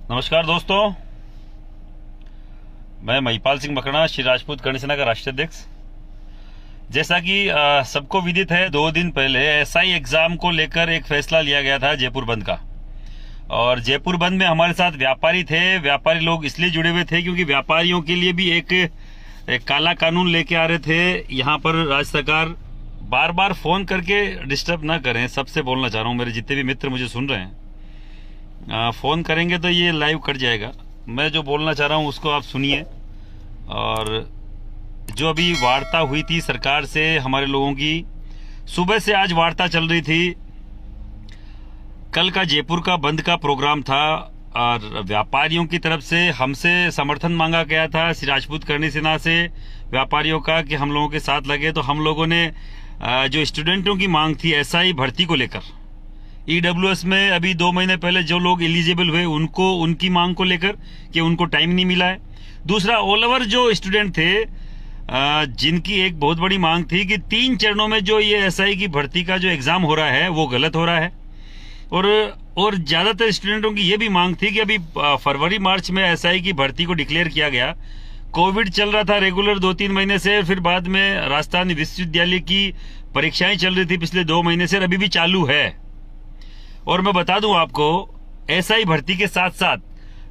नमस्कार दोस्तों, मैं महिपाल सिंह मकड़ा, श्री राजपूत कर्ण सेना का राष्ट्रीय अध्यक्ष। जैसा कि सबको विदित है, 2 दिन पहले एसआई एग्जाम को लेकर एक फैसला लिया गया था जयपुर बंद का। और जयपुर बंद में हमारे साथ व्यापारी थे। व्यापारी लोग इसलिए जुड़े हुए थे क्योंकि व्यापारियों के लिए भी एक काला कानून लेके आ रहे थे। यहाँ पर राज्य सरकार बार बार फोन करके डिस्टर्ब ना करें, सबसे बोलना चाह रहा हूँ। मेरे जितने भी मित्र मुझे सुन रहे हैं, फोन करेंगे तो ये लाइव कट जाएगा। मैं जो बोलना चाह रहा हूँ उसको आप सुनिए। और जो अभी वार्ता हुई थी सरकार से हमारे लोगों की, सुबह से आज वार्ता चल रही थी। कल का जयपुर का बंद का प्रोग्राम था और व्यापारियों की तरफ से हमसे समर्थन मांगा गया था, श्री राजपूत करणी सेना से व्यापारियों का, कि हम लोगों के साथ लगे। तो हम लोगों ने जो स्टूडेंटों की मांग थी एसआई भर्ती को लेकर, ईडब्ल्यूएस में अभी 2 महीने पहले जो लोग एलिजिबल हुए उनको, उनकी मांग को लेकर कि उनको टाइम नहीं मिला है। दूसरा, ऑल ओवर जो स्टूडेंट थे जिनकी एक बहुत बड़ी मांग थी कि 3 चरणों में जो ये एसआई की भर्ती का जो एग्जाम हो रहा है वो गलत हो रहा है। और ज्यादातर स्टूडेंटों की ये भी मांग थी कि अभी फरवरी मार्च में एसआई की भर्ती को डिक्लेयर किया गया। कोविड चल रहा था रेगुलर 2-3 महीने से, फिर बाद में राजस्थान विश्वविद्यालय की परीक्षाएं चल रही थी पिछले 2 महीने से, अभी भी चालू है। और मैं बता दूं आपको, एसआई भर्ती के साथ साथ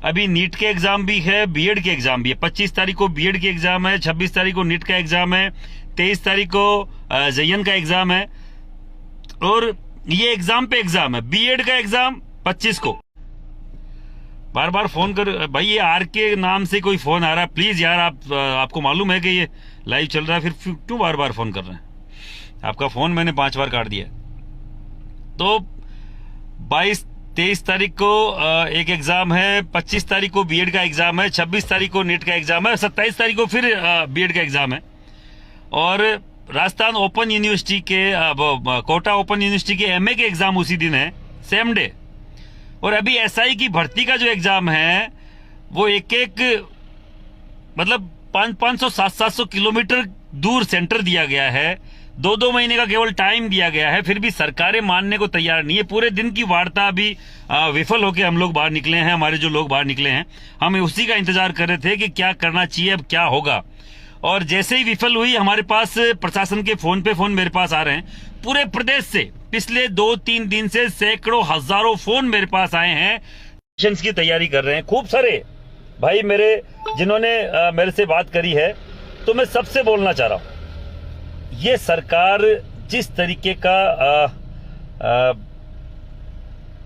अभी नीट के एग्जाम भी है, बीएड के एग्जाम भी है। 25 तारीख को बीएड के एग्जाम है, 26 तारीख को नीट का एग्जाम है, 23 तारीख को जेईई का एग्जाम है। और ये एग्जाम पे एग्जाम है। बीएड का एग्जाम 25 को। बार बार फोन कर भाई, ये आर के नाम से कोई फोन आ रहा है, प्लीज यार आपको मालूम है कि ये लाइव चल रहा है, फिर क्यों बार बार फोन कर रहे हैं? आपका फोन मैंने 5 बार काट दिया। तो 22-23 तारीख को एक एग्जाम है, 25 तारीख को बीएड का एग्जाम है, 26 तारीख को नीट का एग्जाम है, 27 तारीख को फिर बीएड का एग्जाम है। और राजस्थान ओपन यूनिवर्सिटी के कोटा ओपन यूनिवर्सिटी के एमए के एग्जाम उसी दिन है, सेम डे। और अभी एसआई की भर्ती का जो एग्जाम है वो एक मतलब 500-700 किलोमीटर दूर सेंटर दिया गया है। 2-2 महीने का केवल टाइम दिया गया है, फिर भी सरकारें मानने को तैयार नहीं है। पूरे दिन की वार्ता अभी विफल होकर हम लोग बाहर निकले हैं। हमारे जो लोग बाहर निकले हैं, हम उसी का इंतजार कर रहे थे कि क्या करना चाहिए, अब क्या होगा। और जैसे ही विफल हुई, हमारे पास प्रशासन के फोन पे फोन मेरे पास आ रहे हैं पूरे प्रदेश से। पिछले 2-3 दिन से सैकड़ों हजारों फोन मेरे पास आए हैं। इलेक्शंस की तैयारी कर रहे हैं खूब सारे भाई मेरे, जिन्होंने मेरे से बात करी है। तो मैं सबसे बोलना चाह रहा हूं, ये सरकार जिस तरीके का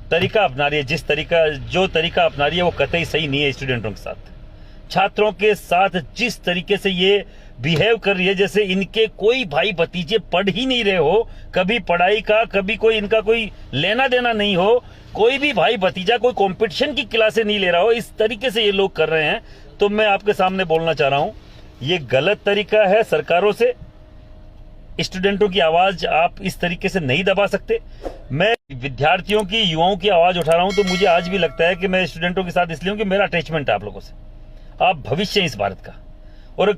तरीका अपना रही है, जो तरीका अपना रही है वो कतई सही नहीं है। स्टूडेंटों के साथ, छात्रों के साथ जिस तरीके से ये बिहेव कर रही है, जैसे इनके कोई भाई भतीजे पढ़ ही नहीं रहे हो, कभी पढ़ाई का कभी कोई इनका कोई लेना देना नहीं हो, कोई भी भाई भतीजा कोई कंपटीशन की क्लासे नहीं ले रहा हो, इस तरीके से ये लोग कर रहे हैं। तो मैं आपके सामने बोलना चाह रहा हूं, ये गलत तरीका है सरकारों से। स्टूडेंटों की आवाज आप इस तरीके से नहीं दबा सकते। मैं विद्यार्थियों की, युवाओं की आवाज उठा रहा हूं। तो मुझे आज भी लगता है कि मैं स्टूडेंटों के साथ इसलिए हूं कि मेरा अटैचमेंट है आप लोगों से। आप भविष्य हैं इस भारत का। और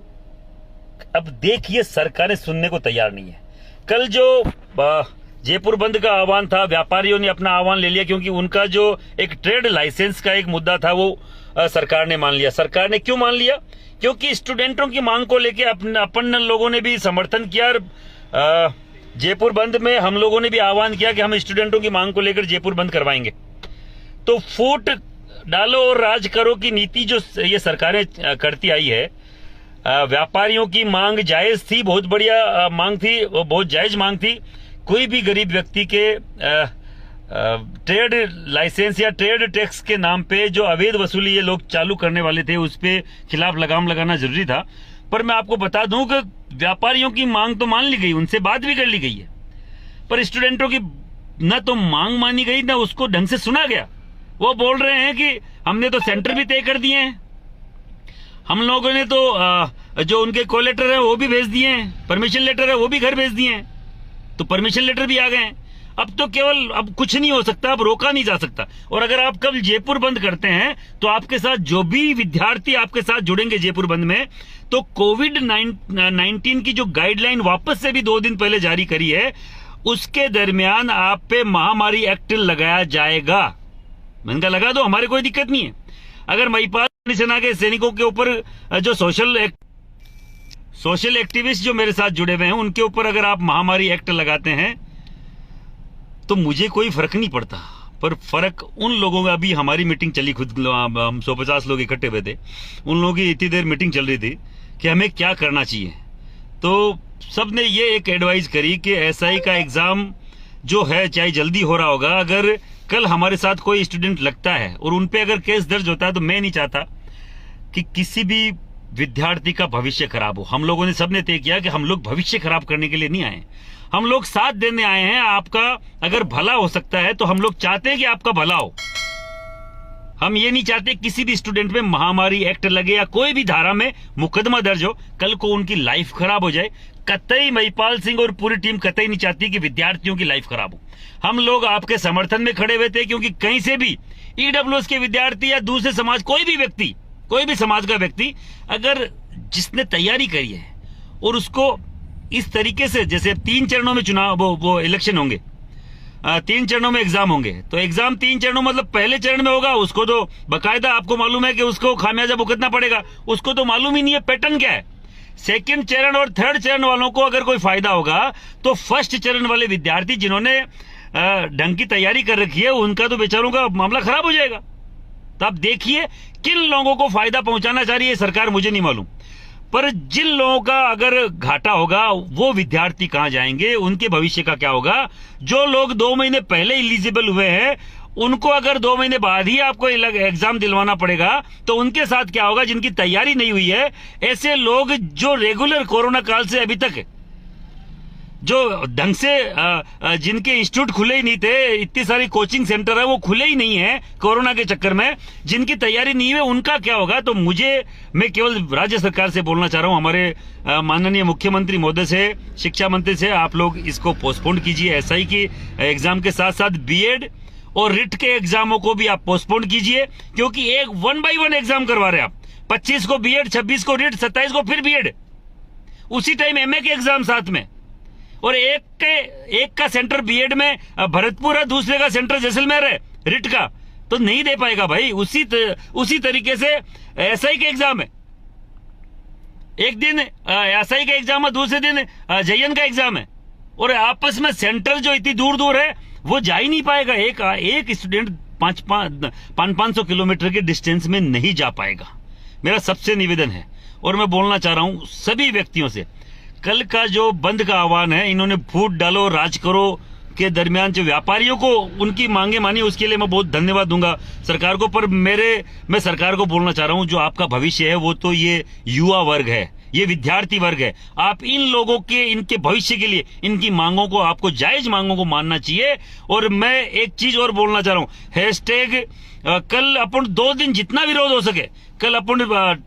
अब देखिए, सरकारें सुनने को तैयार नहीं है। कल जो जयपुर बंद का आह्वान था, व्यापारियों ने अपना आह्वान ले लिया, क्योंकि उनका जो एक ट्रेड लाइसेंस का एक मुद्दा था वो सरकार ने मान लिया। सरकार ने क्यों मान लिया? क्योंकि स्टूडेंटों की मांग को लेके अपन लोगों ने भी समर्थन किया। जयपुर बंद में हम लोगों ने भी आह्वान किया कि हम स्टूडेंटों की मांग को लेकर जयपुर बंद करवाएंगे। तो फूट डालो और राज करो की नीति जो ये सरकारें करती आई है, व्यापारियों की मांग जायज थी, बहुत बढ़िया मांग थी, वो बहुत जायज मांग थी। कोई भी गरीब व्यक्ति के ट्रेड लाइसेंस या ट्रेड टैक्स के नाम पे जो अवैध वसूली ये लोग चालू करने वाले थे, उस पे खिलाफ लगाम लगाना जरूरी था। पर मैं आपको बता दूं कि व्यापारियों की मांग तो मान ली गई, उनसे बात भी कर ली गई है, पर स्टूडेंटों की न तो मांग मानी गई, न उसको ढंग से सुना गया। वो बोल रहे हैं कि हमने तो सेंटर भी तय कर दिए हैं, हम लोगों ने तो जो उनके कोलेटर है वो भी भेज दिए हैं, परमिशन लेटर है वो भी घर भेज दिए हैं। तो परमिशन लेटर भी आ गए हैं। अब तो केवल, अब कुछ नहीं हो सकता, अब रोका नहीं जा सकता। और अगर आप कल जयपुर बंद करते हैं तो आपके साथ जो भी विद्यार्थी आपके साथ जुड़ेंगे जयपुर बंद में, तो कोविड-19 की जो गाइडलाइन वापस से भी 2 दिन पहले जारी करी है, उसके दरमियान आप पे महामारी एक्ट लगाया जाएगा। मैंने कहा लगा दो, हमारे कोई दिक्कत नहीं है। अगर महिपाल सेना के सैनिकों के ऊपर जो सोशल एक्टिविस्ट जो मेरे साथ जुड़े हुए हैं उनके ऊपर अगर आप महामारी एक्ट लगाते हैं तो मुझे कोई फर्क नहीं पड़ता, पर फर्क उन लोगों का। अभी हमारी मीटिंग चली, खुद हम 150 लोग इकट्ठे हुए थे, उन लोगों की इतनी देर मीटिंग चल रही थी कि हमें क्या करना चाहिए। तो सब ने ये एक एडवाइस करी कि एसआई का एग्जाम जो है चाहे जल्दी हो रहा होगा, अगर कल हमारे साथ कोई स्टूडेंट लगता है और उन पे अगर केस दर्ज होता है तो मैं नहीं चाहता कि किसी भी विद्यार्थी का भविष्य खराब हो। हम लोगों ने सबने तय किया कि हम लोग भविष्य खराब करने के लिए नहीं आए, हम लोग साथ देने आए हैं। आपका अगर भला हो सकता है तो हम लोग चाहते हैं कि आपका भला हो। हम ये नहीं चाहते किसी भी स्टूडेंट में महामारी एक्ट लगे या कोई भी धारा में मुकदमा दर्ज हो, कल को उनकी लाइफ खराब हो जाए। कतई महिपाल सिंह और पूरी टीम कतई नहीं चाहती कि विद्यार्थियों की लाइफ खराब हो। हम लोग आपके समर्थन में खड़े हुए थे, क्योंकि कहीं से भी ईडब्ल्यूएस के विद्यार्थी या दूसरे समाज, कोई भी व्यक्ति, कोई भी समाज का व्यक्ति अगर जिसने तैयारी करी है और उसको इस तरीके से, जैसे 3 चरणों में चुनाव वो इलेक्शन होंगे, 3 चरणों में एग्जाम होंगे, तो एग्जाम 3 चरणों मतलब पहले चरण में होगा, उसको तो बकायदा आपको मालूम है कि उसको खामियाजा भुगतना पड़ेगा, उसको तो मालूम ही नहीं है पैटर्न क्या है। सेकंड चरण और थर्ड चरण वालों को अगर कोई फायदा होगा तो फर्स्ट चरण वाले विद्यार्थी जिन्होंने ढंग की तैयारी कर रखी है उनका तो बेचारों का मामला खराब हो जाएगा। तो आप देखिए किन लोगों को फायदा पहुंचाना चाह रही है सरकार, मुझे नहीं मालूम, पर जिन लोगों का अगर घाटा होगा वो विद्यार्थी कहां जाएंगे, उनके भविष्य का क्या होगा। जो लोग 2 महीने पहले एलिजिबल हुए हैं उनको अगर 2 महीने बाद ही आपको एग्जाम दिलवाना पड़ेगा तो उनके साथ क्या होगा जिनकी तैयारी नहीं हुई है। ऐसे लोग जो रेगुलर कोरोना काल से अभी तक जो ढंग से जिनके इंस्टीट्यूट खुले ही नहीं थे, इतनी सारी कोचिंग सेंटर है वो खुले ही नहीं है कोरोना के चक्कर में, जिनकी तैयारी नहीं है उनका क्या होगा। तो मैं केवल राज्य सरकार से बोलना चाह रहा हूं, हमारे माननीय मुख्यमंत्री महोदय से, शिक्षा मंत्री से, आप लोग इसको पोस्टपोन कीजिए। एसआई की एग्जाम के साथ साथ बीएड और रिट के एग्जामों को भी आप पोस्टपोन कीजिए, क्योंकि एक 1 by 1 एग्जाम करवा रहे हैं आप। 25 को बीएड, 26 को रिट, 27 को फिर बीएड, उसी टाइम एमए के एग्जाम साथ में। और एक का सेंटर बीएड में भरतपुर है, दूसरे का सेंटर जैसलमेर है रिट का, तो नहीं दे पाएगा भाई। उसी तरीके से एसआई का एग्जाम है, एक दिन एसआई का एग्जाम है, दूसरे दिन जयन का एग्जाम है, और आपस में सेंटर जो इतनी दूर दूर है वो जा ही नहीं पाएगा। एक स्टूडेंट 500 किलोमीटर के डिस्टेंस में नहीं जा पाएगा। मेरा सबसे निवेदन है, और मैं बोलना चाह रहा हूं सभी व्यक्तियों से, कल का जो बंद का आह्वान है, इन्होंने फूट डालो राज करो के दरमियान जो व्यापारियों को उनकी मांगे मानी, उसके लिए मैं बहुत धन्यवाद दूंगा सरकार को। पर मैं सरकार को बोलना चाह रहा हूं, जो आपका भविष्य है वो तो ये युवा वर्ग है, ये विद्यार्थी वर्ग है। आप इन लोगों के, इनके भविष्य के लिए इनकी मांगों को, आपको जायज मांगों को मानना चाहिए। और मैं एक चीज और बोलना चाह रहा हूं, हैशटैग कल अपन 2 दिन जितना विरोध हो सके, कल अपन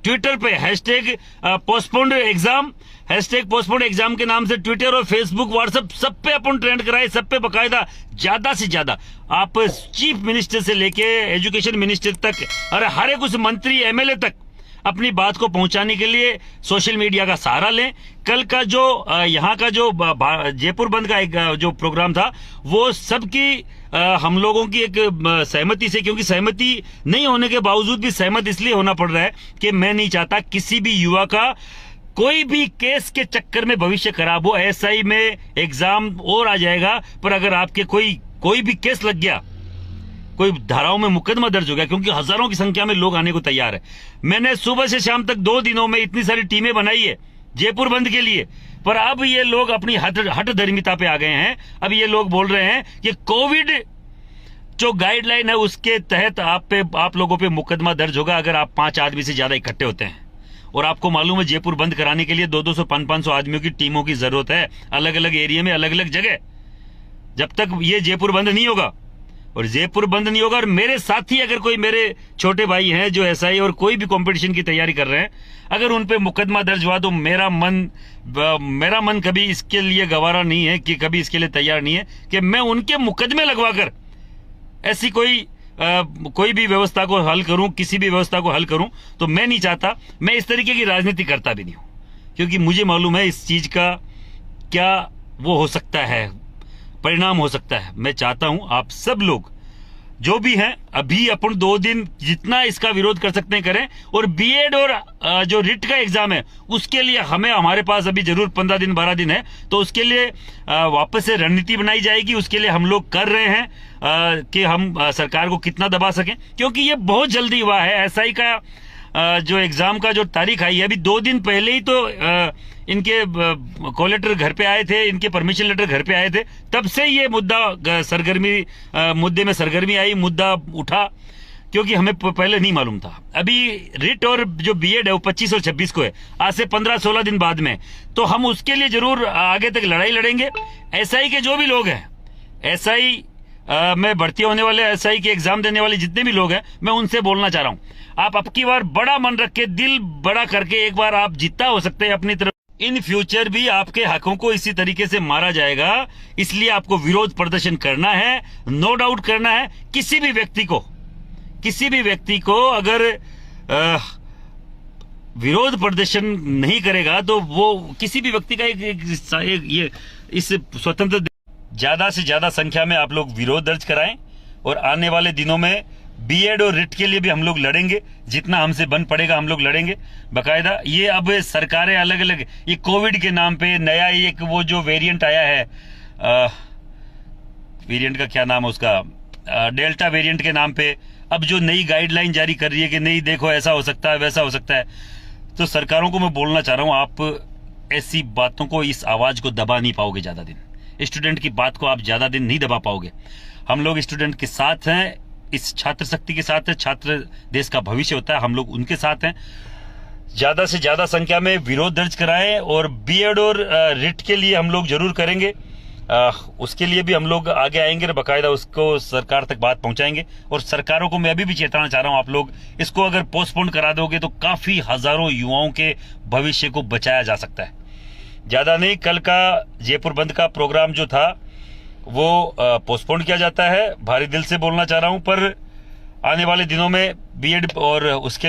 ट्विटर पे hashtag postponed exam, hashtag postponed exam के नाम से ट्विटर और फेसबुक, व्हाट्सएप सब पे अपन ट्रेंड कराए, सब पे बकायदा ज्यादा से ज्यादा आप चीफ मिनिस्टर से लेके एजुकेशन मिनिस्टर तक, अरे हर एक उस मंत्री एमएलए तक अपनी बात को पहुंचाने के लिए सोशल मीडिया का सहारा लें। कल का जो यहाँ का जो जयपुर बंद का एक जो प्रोग्राम था वो सबकी हम लोगों की एक सहमति से, क्योंकि सहमति नहीं होने के बावजूद भी सहमत इसलिए होना पड़ रहा है कि मैं नहीं चाहता किसी भी युवा का कोई भी केस के चक्कर में भविष्य खराब हो। एसआई में एग्जाम और आ जाएगा, पर अगर आपके कोई भी केस लग गया, कोई धाराओं में मुकदमा दर्ज हो गया, क्योंकि हजारों की संख्या में लोग आने को तैयार है। मैंने सुबह से शाम तक 2 दिनों में इतनी सारी टीमें बनाई है जयपुर बंद के लिए, पर अब ये लोग अपनी हट धर्मिता पे आ गए हैं। अब ये लोग बोल रहे हैं कि कोविड जो गाइडलाइन है उसके तहत आप लोगों पे मुकदमा दर्ज होगा अगर आप 5 आदमी से ज्यादा इकट्ठे होते हैं। और आपको मालूम है जयपुर बंद कराने के लिए 200 500 आदमियों की टीमों की जरूरत है, अलग अलग एरिया में, अलग अलग जगह। जब तक ये जयपुर बंद नहीं होगा, और जयपुर बंद नहीं होगा, और मेरे साथी अगर कोई मेरे छोटे भाई हैं जो एसआई और कोई भी कंपटीशन की तैयारी कर रहे हैं, अगर उन पे मुकदमा दर्ज हुआ तो मेरा मन कभी इसके लिए गवारा नहीं है, कि कभी इसके लिए तैयार नहीं है कि मैं उनके मुकदमे लगवाकर ऐसी कोई भी व्यवस्था को हल करूं, किसी भी व्यवस्था को हल करूं। तो मैं नहीं चाहता, मैं इस तरीके की राजनीति करता भी नहीं हूं, क्योंकि मुझे मालूम है इस चीज का क्या वो हो सकता है, परिणाम हो सकता है। मैं चाहता हूं आप सब लोग जो भी हैं अभी अपन 2 दिन जितना इसका विरोध कर सकते हैं करें, और बीएड और जो रिट का एग्जाम है उसके लिए हमारे पास अभी जरूर 15 दिन 12 दिन है, तो उसके लिए वापस से रणनीति बनाई जाएगी। उसके लिए हम लोग कर रहे हैं कि हम सरकार को कितना दबा सकें, क्योंकि ये बहुत जल्दी हुआ है। एसआई का जो एग्जाम का जो तारीख आई है अभी 2 दिन पहले ही तो इनके कॉल लेटर घर पे आए थे, इनके परमिशन लेटर घर पे आए थे, तब से ये मुद्दा मुद्दे में सरगर्मी आई, मुद्दा उठा, क्योंकि हमें पहले नहीं मालूम था। अभी रिट और जो बीएड है वो 25 और 26 को है, आज से 15-16 दिन बाद में, तो हम उसके लिए जरूर आगे तक लड़ाई लड़ेंगे। एसआई के जो भी लोग हैं, एसआई में भर्ती होने वाले, एसआई के एग्जाम देने वाले जितने भी लोग हैं, मैं उनसे बोलना चाह रहा हूं, आप अब की बार बड़ा मन रख के, दिल बड़ा करके एक बार आप जितना हो सकते हैं अपनी तरफ। इन फ्यूचर भी आपके हकों को इसी तरीके से मारा जाएगा, इसलिए आपको विरोध प्रदर्शन करना है, नो डाउट करना है। किसी भी व्यक्ति को अगर विरोध प्रदर्शन नहीं करेगा तो वो किसी भी व्यक्ति का ये इस स्वतंत्र, ज्यादा से ज्यादा संख्या में आप लोग विरोध दर्ज कराएं, और आने वाले दिनों में बीएड और रिट के लिए भी हम लोग लड़ेंगे, जितना हमसे बन पड़ेगा हम लोग लड़ेंगे बाकायदा। ये अब सरकारें अलग अलग, ये कोविड के नाम पे नया एक वो जो वेरिएंट आया है, वेरिएंट का क्या नाम है उसका, डेल्टा वेरिएंट के नाम पे अब जो नई गाइडलाइन जारी कर रही है कि नहीं देखो ऐसा हो सकता है वैसा हो सकता है, तो सरकारों को मैं बोलना चाह रहा हूं, आप ऐसी बातों को, इस आवाज को दबा नहीं पाओगे ज्यादा दिन। स्टूडेंट की बात को आप ज्यादा दिन नहीं दबा पाओगे। हम लोग स्टूडेंट के साथ हैं, इस छात्र शक्ति के साथ है, छात्र देश का भविष्य होता है, हम लोग उनके साथ हैं। ज्यादा से ज्यादा संख्या में विरोध दर्ज कराएं, और बीएड और रिट के लिए हम लोग जरूर करेंगे, उसके लिए भी हम लोग आगे आएंगे और बाकायदा उसको सरकार तक बात पहुंचाएंगे। और सरकारों को मैं अभी भी चेताना चाह रहा हूं, आप लोग इसको अगर पोस्टपोन करा दोगे तो काफी हजारों युवाओं के भविष्य को बचाया जा सकता है। ज्यादा नहीं, कल का जयपुर बंद का प्रोग्राम जो था वो पोस्टपोन किया जाता है, भारी दिल से बोलना चाह रहा हूं, पर आने वाले दिनों में बीएड और उसके